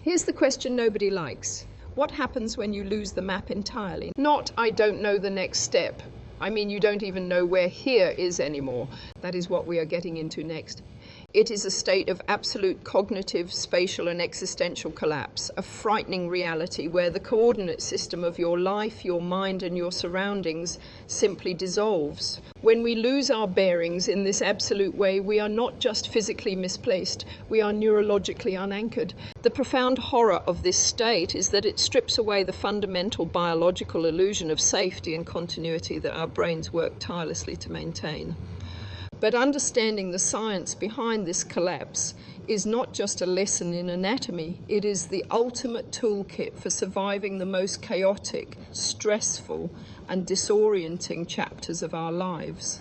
Here's the question nobody likes. What happens when you lose the map entirely? Not, I don't know the next step. I mean, you don't even know where here is anymore. That is what we are getting into next. It is a state of absolute cognitive, spatial and existential collapse, a frightening reality where the coordinate system of your life, your mind and your surroundings simply dissolves. When we lose our bearings in this absolute way, we are not just physically misplaced, we are neurologically unanchored. The profound horror of this state is that it strips away the fundamental biological illusion of safety and continuity that our brains work tirelessly to maintain. But understanding the science behind this collapse is not just a lesson in anatomy, it is the ultimate toolkit for surviving the most chaotic, stressful, and disorienting chapters of our lives.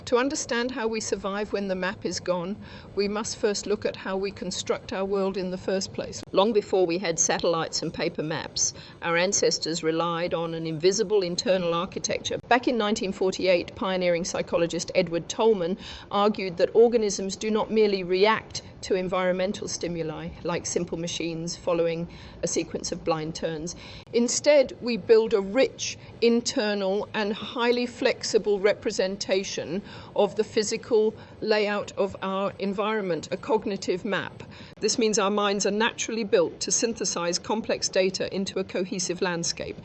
To understand how we survive when the map is gone, we must first look at how we construct our world in the first place. Long before we had satellites and paper maps, our ancestors relied on an invisible internal architecture. Back in 1948, pioneering psychologist Edward Tolman argued that organisms do not merely react to environmental stimuli, like simple machines following a sequence of blind turns. Instead, we build a rich, internal, and highly flexible representation of the physical layout of our environment, a cognitive map. This means our minds are naturally built to synthesize complex data into a cohesive landscape.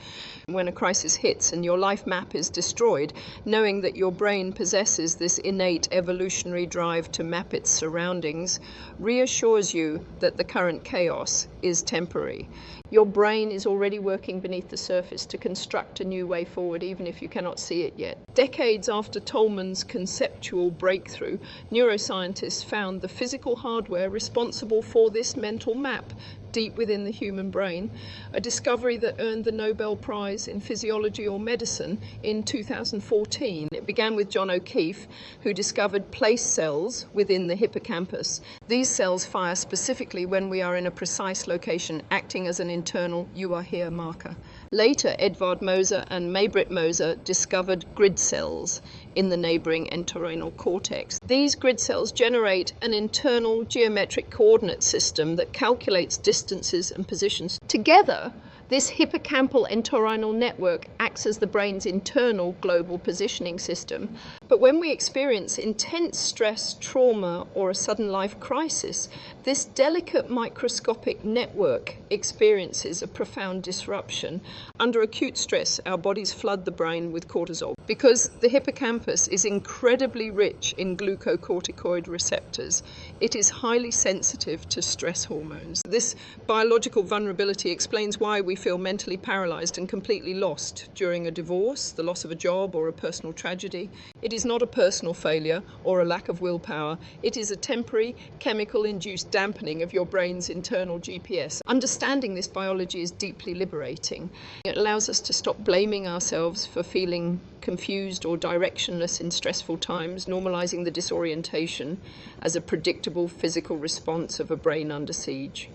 When a crisis hits and your life map is destroyed, knowing that your brain possesses this innate evolutionary drive to map its surroundings reassures you that the current chaos is temporary. Your brain is already working beneath the surface to construct a new way forward, even if you cannot see it yet. Decades after Tolman's conceptual breakthrough, neuroscientists found the physical hardware responsible for this mental map deep within the human brain, a discovery that earned the Nobel Prize in Physiology or Medicine in 2014. It began with John O'Keefe, who discovered place cells within the hippocampus. These cells fire specifically when we are in a precise location, acting as an internal "you are here" marker. Later, Edvard Moser and May-Britt Moser discovered grid cells in the neighboring entorhinal cortex. These grid cells generate an internal geometric coordinate system that calculates distances and positions. Together, this hippocampal entorhinal network acts as the brain's internal global positioning system. But when we experience intense stress, trauma, or a sudden life crisis, this delicate microscopic network experiences a profound disruption. Under acute stress, our bodies flood the brain with cortisol. Because the hippocampus is incredibly rich in glucocorticoid receptors, it is highly sensitive to stress hormones. This biological vulnerability explains why we feel mentally paralyzed and completely lost during a divorce, the loss of a job, or a personal tragedy. It is not a personal failure or a lack of willpower. It is a temporary chemical-induced dampening of your brain's internal GPS. Understanding this biology is deeply liberating. It allows us to stop blaming ourselves for feeling confused or directionless in stressful times, normalizing the disorientation as a predictable physical response of a brain under siege.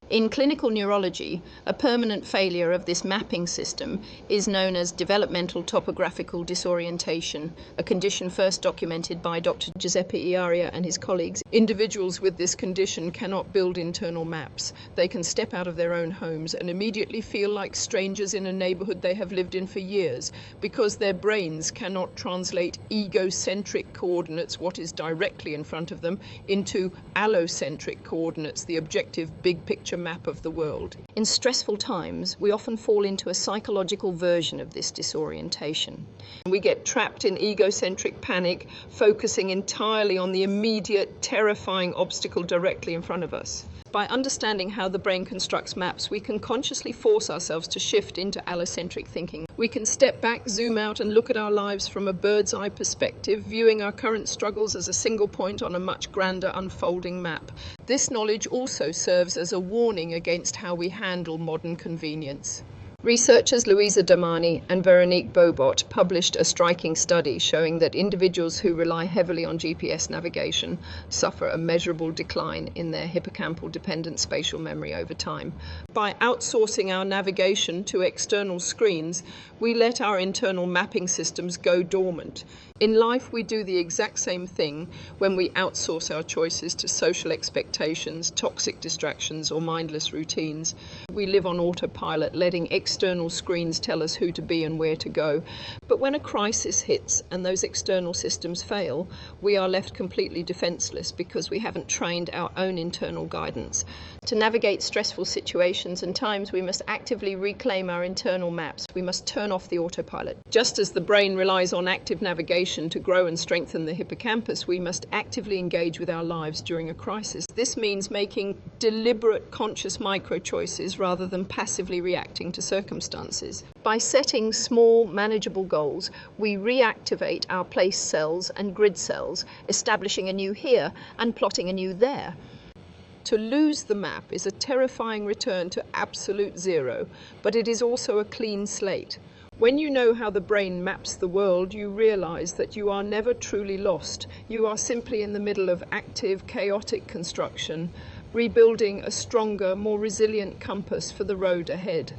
In clinical neurology, a permanent failure of this mapping system is known as developmental topographical disorientation, a condition first documented by Dr. Giuseppe Iaria and his colleagues. Individuals with this condition cannot build internal maps. They can step out of their own homes and immediately feel like strangers in a neighborhood they have lived in for years, because their brains cannot translate egocentric coordinates, what is directly in front of them, into allocentric coordinates, the objective big picture map of the world. In stressful times, we often fall into a psychological version of this disorientation. We get trapped in egocentric panic, focusing entirely on the immediate, terrifying obstacle directly in front of us. By understanding how the brain constructs maps, we can consciously force ourselves to shift into allocentric thinking. We can step back, zoom out, and look at our lives from a bird's eye perspective, viewing our current struggles as a single point on a much grander unfolding map. This knowledge also serves as a warning against how we handle modern convenience. Researchers Louisa Damani and Veronique Bobot published a striking study showing that individuals who rely heavily on GPS navigation suffer a measurable decline in their hippocampal-dependent spatial memory over time. By outsourcing our navigation to external screens, we let our internal mapping systems go dormant. In life, we do the exact same thing when we outsource our choices to social expectations, toxic distractions, or mindless routines. We live on autopilot, letting external screens tell us who to be and where to go. But when a crisis hits and those external systems fail, we are left completely defenseless because we haven't trained our own internal guidance. To navigate stressful situations and times, we must actively reclaim our internal maps. We must turn off the autopilot. Just as the brain relies on active navigation to grow and strengthen the hippocampus, we must actively engage with our lives during a crisis. This means making deliberate, conscious micro-choices rather than passively reacting to circumstances. By setting small, manageable goals, we reactivate our place cells and grid cells, establishing a new here and plotting a new there. To lose the map is a terrifying return to absolute zero, but it is also a clean slate. When you know how the brain maps the world, you realize that you are never truly lost. You are simply in the middle of active, chaotic construction, rebuilding a stronger, more resilient compass for the road ahead.